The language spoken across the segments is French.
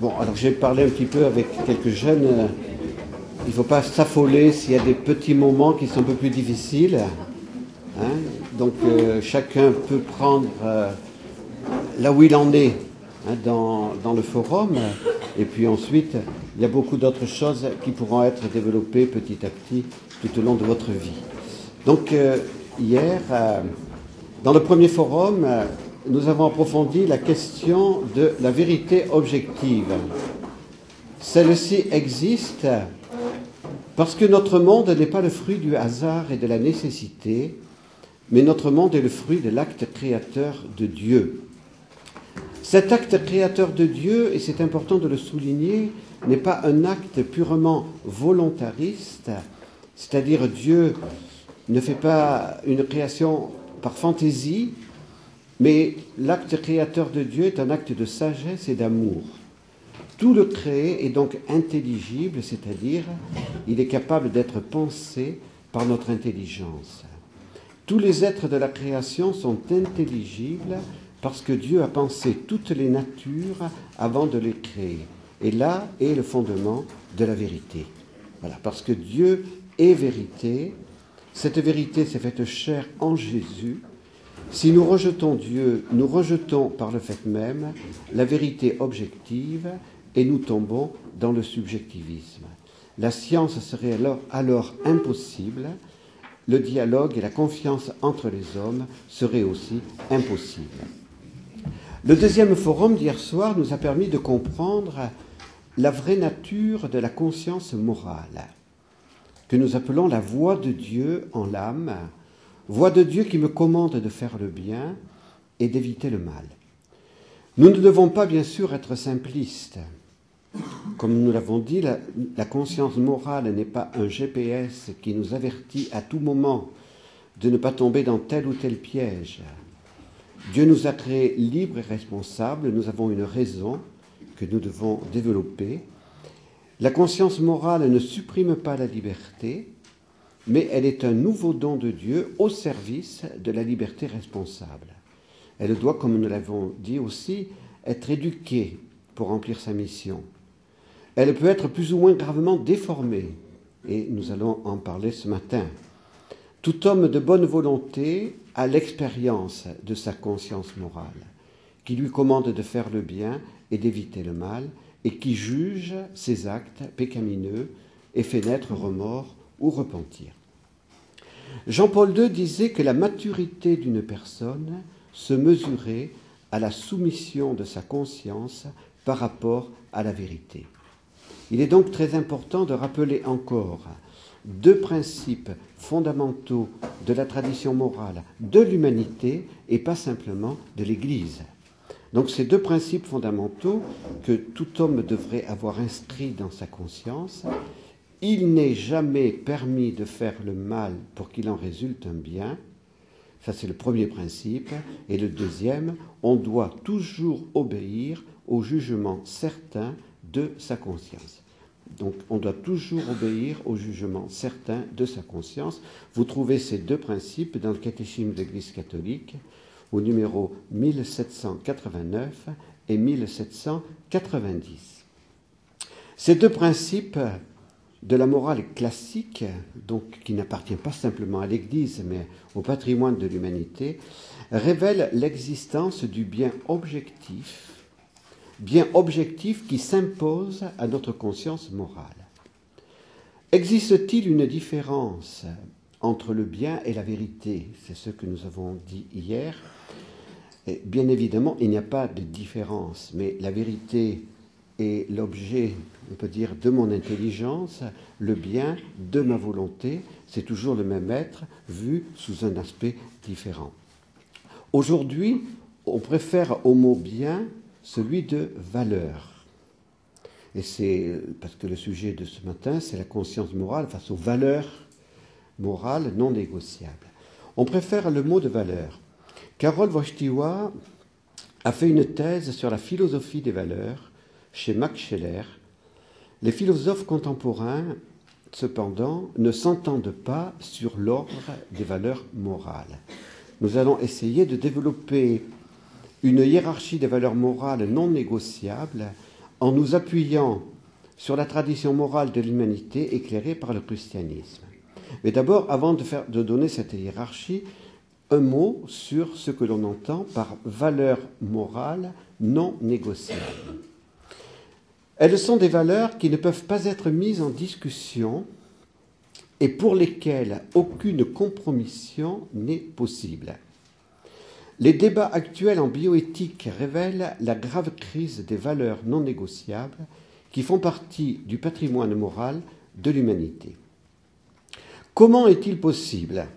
Bon, alors j'ai parlé un petit peu avec quelques jeunes. Il ne faut pas s'affoler s'il y a des petits moments qui sont un peu plus difficiles. Hein. Donc chacun peut prendre là où il en est dans le forum. Et puis ensuite, il y a beaucoup d'autres choses qui pourront être développées petit à petit tout au long de votre vie. Donc hier, dans le premier forum, nous avons approfondi la question de la vérité objective. Celle-ci existe parce que notre monde n'est pas le fruit du hasard et de la nécessité, mais notre monde est le fruit de l'acte créateur de Dieu. Cet acte créateur de Dieu, et c'est important de le souligner, n'est pas un acte purement volontariste, c'est-à-dire Dieu ne fait pas une création par fantaisie, mais l'acte créateur de Dieu est un acte de sagesse et d'amour. Tout le créé est donc intelligible, c'est-à-dire il est capable d'être pensé par notre intelligence. Tous les êtres de la création sont intelligibles parce que Dieu a pensé toutes les natures avant de les créer. Et là est le fondement de la vérité. Voilà, parce que Dieu est vérité, cette vérité s'est faite chair en Jésus. Si nous rejetons Dieu, nous rejetons par le fait même la vérité objective et nous tombons dans le subjectivisme. La science serait alors impossible, le dialogue et la confiance entre les hommes seraient aussi impossibles. Le deuxième forum d'hier soir nous a permis de comprendre la vraie nature de la conscience morale, que nous appelons la voix de Dieu en l'âme, voix de Dieu qui me commande de faire le bien et d'éviter le mal. Nous ne devons pas, bien sûr, être simplistes. Comme nous l'avons dit, la conscience morale n'est pas un GPS qui nous avertit à tout moment de ne pas tomber dans tel ou tel piège. Dieu nous a créés libres et responsables, nous avons une raison que nous devons développer. La conscience morale ne supprime pas la liberté, mais elle est un nouveau don de Dieu au service de la liberté responsable. Elle doit, comme nous l'avons dit aussi, être éduquée pour remplir sa mission. Elle peut être plus ou moins gravement déformée, et nous allons en parler ce matin. Tout homme de bonne volonté a l'expérience de sa conscience morale, qui lui commande de faire le bien et d'éviter le mal, et qui juge ses actes pécamineux et fait naître remords ou repentir. Jean-Paul II disait que la maturité d'une personne se mesurait à la soumission de sa conscience par rapport à la vérité. Il est donc très important de rappeler encore deux principes fondamentaux de la tradition morale de l'humanité et pas simplement de l'Église. Donc ces deux principes fondamentaux que tout homme devrait avoir inscrits dans sa conscience. Il n'est jamais permis de faire le mal pour qu'il en résulte un bien. Ça, c'est le premier principe. Et le deuxième, on doit toujours obéir au jugement certain de sa conscience. Donc, on doit toujours obéir au jugement certain de sa conscience. Vous trouvez ces deux principes dans le catéchisme de l'Église catholique, au numéro 1789 et 1790. Ces deux principes de la morale classique, donc qui n'appartient pas simplement à l'Église, mais au patrimoine de l'humanité, révèlent l'existence du bien objectif qui s'impose à notre conscience morale. Existe-t-il une différence entre le bien et la vérité? C'est ce que nous avons dit hier. Et bien évidemment, il n'y a pas de différence, mais la vérité est l'objet, on peut dire, de mon intelligence, le bien de ma volonté, c'est toujours le même être, vu sous un aspect différent. Aujourd'hui, on préfère au mot bien celui de valeur. Et c'est parce que le sujet de ce matin, c'est la conscience morale face aux valeurs morales non négociables. On préfère le mot de valeur. Karol Wojtyła a fait une thèse sur la philosophie des valeurs chez Max Scheler. Les philosophes contemporains, cependant, ne s'entendent pas sur l'ordre des valeurs morales. Nous allons essayer de développer une hiérarchie des valeurs morales non négociables en nous appuyant sur la tradition morale de l'humanité éclairée par le christianisme. Mais d'abord, avant de donner cette hiérarchie, un mot sur ce que l'on entend par valeurs morales non négociables. Elles sont des valeurs qui ne peuvent pas être mises en discussion et pour lesquelles aucune compromission n'est possible. Les débats actuels en bioéthique révèlent la grave crise des valeurs non négociables qui font partie du patrimoine moral de l'humanité. Comment est-il possible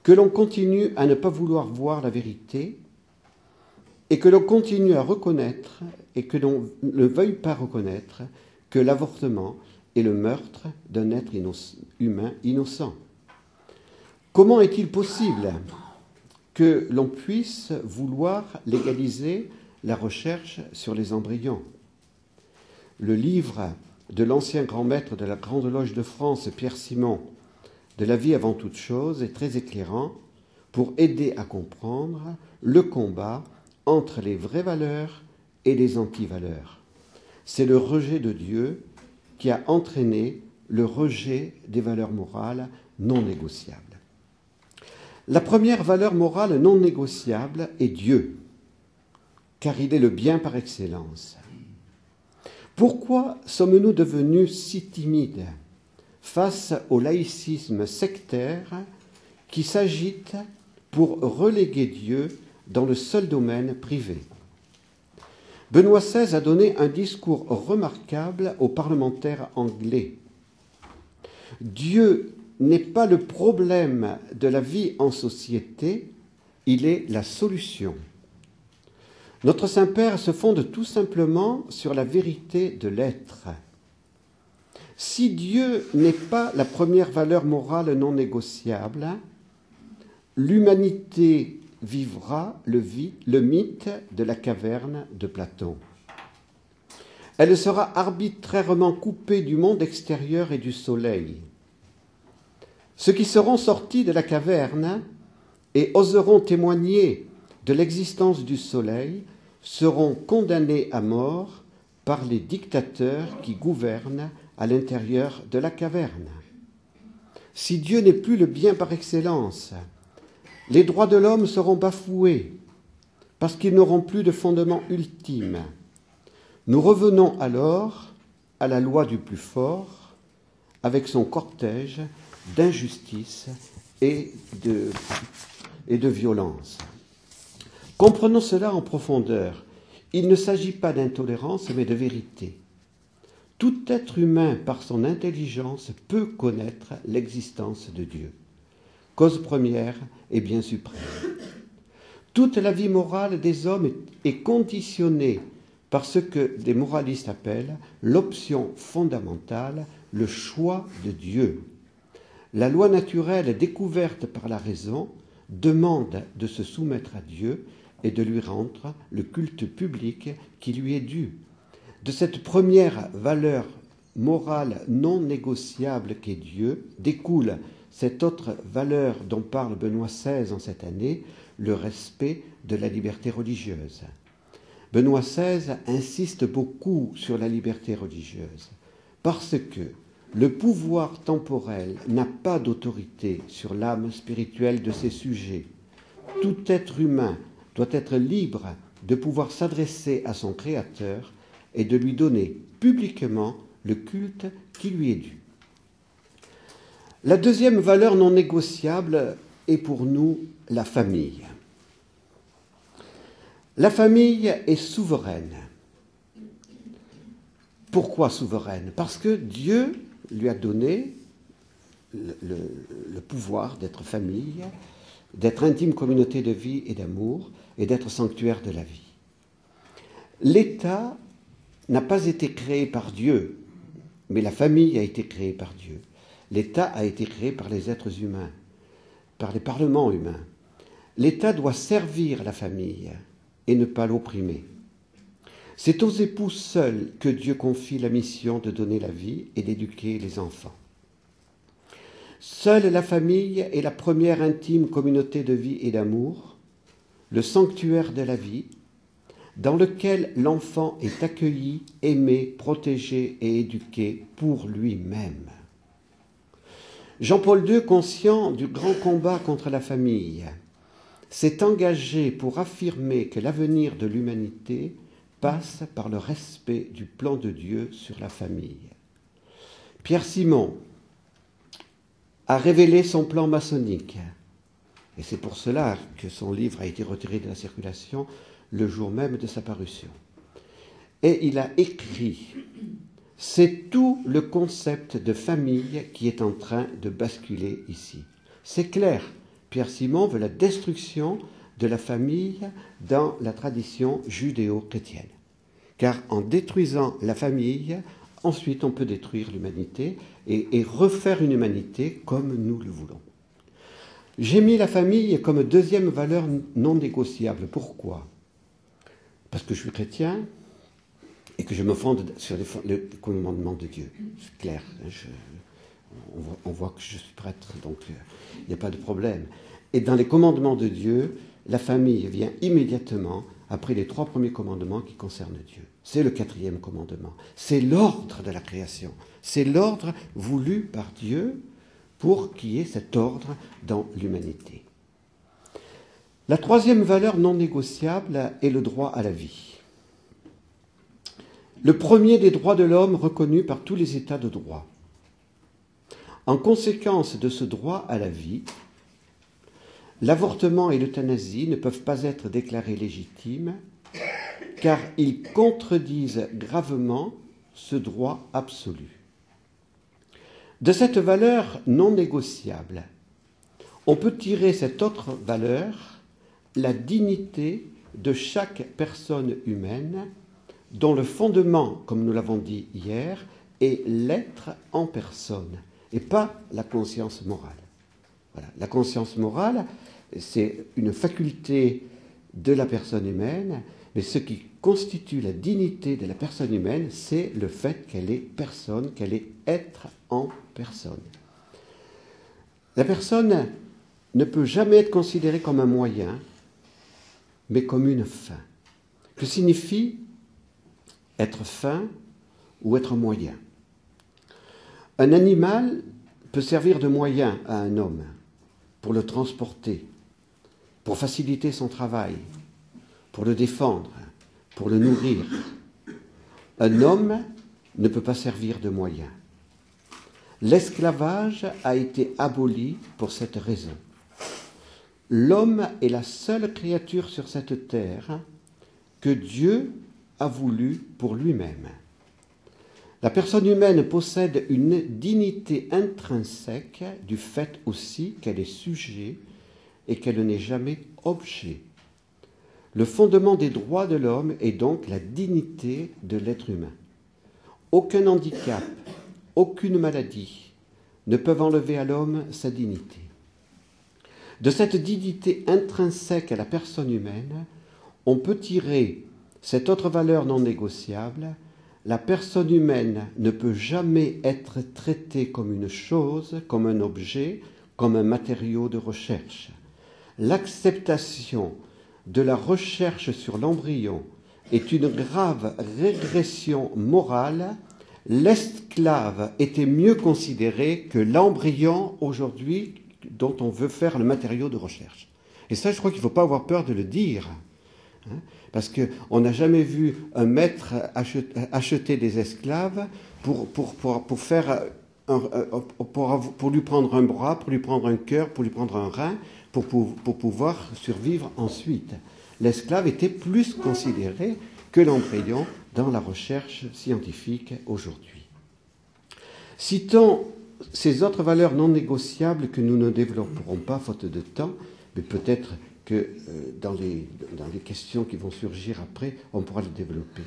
que l'on continue à ne pas vouloir voir la vérité et que l'on continue à reconnaître et que l'on ne veuille pas reconnaître que l'avortement est le meurtre d'un être humain innocent? Comment est-il possible que l'on puisse vouloir légaliser la recherche sur les embryons? Le livre de l'ancien grand maître de la Grande Loge de France, Pierre Simon, de la vie avant toute chose, est très éclairant pour aider à comprendre le combat entre les vraies valeurs et les anti-valeurs. C'est le rejet de Dieu qui a entraîné le rejet des valeurs morales non négociables. La première valeur morale non négociable est Dieu, car il est le bien par excellence. Pourquoi sommes-nous devenus si timides face au laïcisme sectaire qui s'agite pour reléguer Dieu dans le seul domaine privé? Benoît XVI a donné un discours remarquable aux parlementaires anglais. Dieu n'est pas le problème de la vie en société, il est la solution. Notre Saint-Père se fonde tout simplement sur la vérité de l'être. Si Dieu n'est pas la première valeur morale non négociable, l'humanité vivra le mythe de la caverne de Platon. Elle sera arbitrairement coupée du monde extérieur et du soleil. Ceux qui seront sortis de la caverne et oseront témoigner de l'existence du soleil seront condamnés à mort par les dictateurs qui gouvernent à l'intérieur de la caverne. Si Dieu n'est plus le bien par excellence, les droits de l'homme seront bafoués parce qu'ils n'auront plus de fondement ultime. Nous revenons alors à la loi du plus fort avec son cortège d'injustice et de violence. Comprenons cela en profondeur. Il ne s'agit pas d'intolérance mais de vérité. Tout être humain, par son intelligence, peut connaître l'existence de Dieu, cause première et bien suprême. Toute la vie morale des hommes est conditionnée par ce que des moralistes appellent l'option fondamentale, le choix de Dieu. La loi naturelle découverte par la raison demande de se soumettre à Dieu et de lui rendre le culte public qui lui est dû. De cette première valeur morale non négociable qu'est Dieu découle cette autre valeur dont parle Benoît XVI en cette année, le respect de la liberté religieuse. Benoît XVI insiste beaucoup sur la liberté religieuse parce que le pouvoir temporel n'a pas d'autorité sur l'âme spirituelle de ses sujets. Tout être humain doit être libre de pouvoir s'adresser à son Créateur et de lui donner publiquement le culte qui lui est dû. La deuxième valeur non négociable est pour nous la famille. La famille est souveraine. Pourquoi souveraine? Parce que Dieu lui a donné le pouvoir d'être famille, d'être intime communauté de vie et d'amour, et d'être sanctuaire de la vie. L'État n'a pas été créé par Dieu, mais la famille a été créée par Dieu. L'État a été créé par les êtres humains, par les parlements humains. L'État doit servir la famille et ne pas l'opprimer. C'est aux époux seuls que Dieu confie la mission de donner la vie et d'éduquer les enfants. Seule la famille est la première intime communauté de vie et d'amour, le sanctuaire de la vie, dans lequel l'enfant est accueilli, aimé, protégé et éduqué pour lui-même. Jean-Paul II, conscient du grand combat contre la famille, s'est engagé pour affirmer que l'avenir de l'humanité passe par le respect du plan de Dieu sur la famille. Pierre Simon a révélé son plan maçonnique, et c'est pour cela que son livre a été retiré de la circulation le jour même de sa parution. Et il a écrit « C'est tout le concept de famille qui est en train de basculer ici. » C'est clair, Pierre Simon veut la destruction de la famille dans la tradition judéo-chrétienne. Car en détruisant la famille, ensuite on peut détruire l'humanité et refaire une humanité comme nous le voulons. J'ai mis la famille comme deuxième valeur non négociable. Pourquoi ? Parce que je suis chrétien et que je me fonde sur les commandements de Dieu. C'est clair. On voit que je suis prêtre, donc il n'y a pas de problème. Et dans les commandements de Dieu, la famille vient immédiatement après les 3 premiers commandements qui concernent Dieu. C'est le 4e commandement. C'est l'ordre de la création. C'est l'ordre voulu par Dieu pour qu'il y ait cet ordre dans l'humanité. La 3e valeur non négociable est le droit à la vie. Le premier des droits de l'homme reconnu par tous les États de droit. En conséquence de ce droit à la vie, l'avortement et l'euthanasie ne peuvent pas être déclarés légitimes car ils contredisent gravement ce droit absolu. De cette valeur non négociable, on peut tirer cette autre valeur, la dignité de chaque personne humaine, dont le fondement, comme nous l'avons dit hier, est l'être en personne, et pas la conscience morale. Voilà. La conscience morale, c'est une faculté de la personne humaine, mais ce qui constitue la dignité de la personne humaine, c'est le fait qu'elle est personne, qu'elle est être en personne. La personne ne peut jamais être considérée comme un moyen, mais comme une fin. Que signifie être fin ou être moyen ? Un animal peut servir de moyen à un homme pour le transporter, pour faciliter son travail, pour le défendre, pour le nourrir. Un homme ne peut pas servir de moyen. L'esclavage a été aboli pour cette raison. L'homme est la seule créature sur cette terre que Dieu a voulu pour lui-même. La personne humaine possède une dignité intrinsèque du fait aussi qu'elle est sujet et qu'elle n'est jamais objet. Le fondement des droits de l'homme est donc la dignité de l'être humain. Aucun handicap, aucune maladie ne peuvent enlever à l'homme sa dignité. De cette dignité intrinsèque à la personne humaine, on peut tirer cette autre valeur non négociable. La personne humaine ne peut jamais être traitée comme une chose, comme un objet, comme un matériau de recherche. L'acceptation de la recherche sur l'embryon est une grave régression morale. L'esclave était mieux considéré que l'embryon aujourd'hui dont on veut faire le matériau de recherche. Et ça, je crois qu'il ne faut pas avoir peur de le dire, hein, parce qu'on n'a jamais vu un maître acheter des esclaves pour lui prendre un bras, pour lui prendre un cœur, pour lui prendre un rein, pour pouvoir survivre ensuite. L'esclave était plus considéré que l'embryon dans la recherche scientifique aujourd'hui. Citons ces autres valeurs non négociables que nous ne développerons pas faute de temps, mais peut-être que dans les questions qui vont surgir après, on pourra les développer.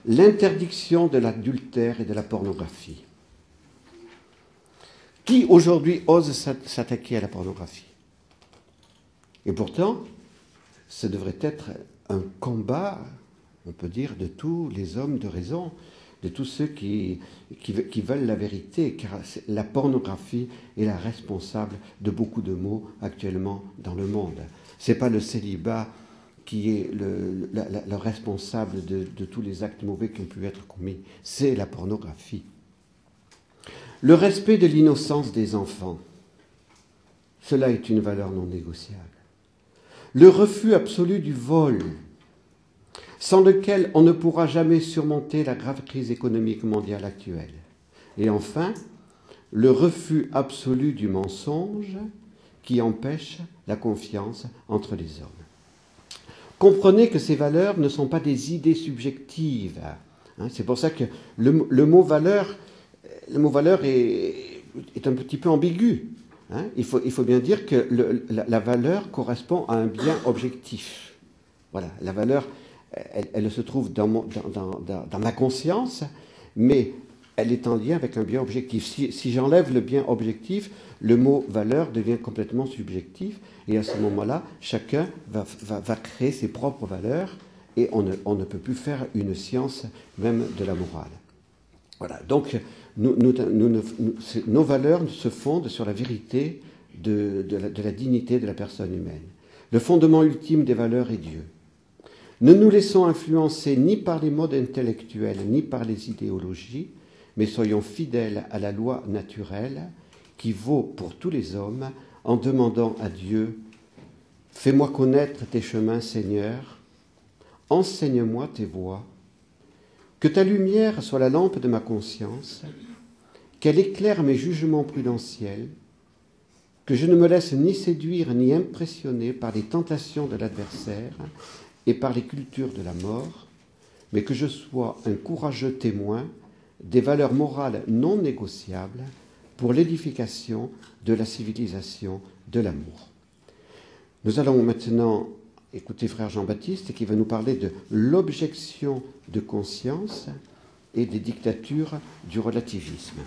L'interdiction de l'adultère et de la pornographie. Qui aujourd'hui ose s'attaquer à la pornographie ? Et pourtant, ce devrait être un combat, on peut dire, de tous les hommes de raison, de tous ceux qui veulent la vérité, car la pornographie est la responsable de beaucoup de maux actuellement dans le monde. Ce n'est pas le célibat qui est le responsable de tous les actes mauvais qui ont pu être commis, c'est la pornographie. Le respect de l'innocence des enfants, cela est une valeur non négociable. Le refus absolu du vol, sans lequel on ne pourra jamais surmonter la grave crise économique mondiale actuelle. Et enfin, le refus absolu du mensonge qui empêche la confiance entre les hommes. Comprenez que ces valeurs ne sont pas des idées subjectives. C'est pour ça que le mot valeur est un petit peu ambigu. Il faut bien dire que la valeur correspond à un bien objectif. Voilà, la valeur, elle se trouve dans ma conscience, mais elle est en lien avec un bien objectif. Si j'enlève le bien objectif, le mot valeur devient complètement subjectif, et à ce moment-là, chacun va créer ses propres valeurs, et on ne peut plus faire une science même de la morale. Voilà, donc nos valeurs se fondent sur la vérité de la dignité de la personne humaine. Le fondement ultime des valeurs est Dieu. Ne nous laissons influencer ni par les modes intellectuels, ni par les idéologies, mais soyons fidèles à la loi naturelle qui vaut pour tous les hommes en demandant à Dieu « Fais-moi connaître tes chemins, Seigneur, enseigne-moi tes voies, que ta lumière soit la lampe de ma conscience, qu'elle éclaire mes jugements prudentiels, que je ne me laisse ni séduire ni impressionner par les tentations de l'adversaire et par les cultures de la mort, mais que je sois un courageux témoin des valeurs morales non négociables pour l'édification de la civilisation de l'amour. » Nous allons maintenant écouter frère Jean-Baptiste qui va nous parler de l'objection de conscience et des dictatures du relativisme.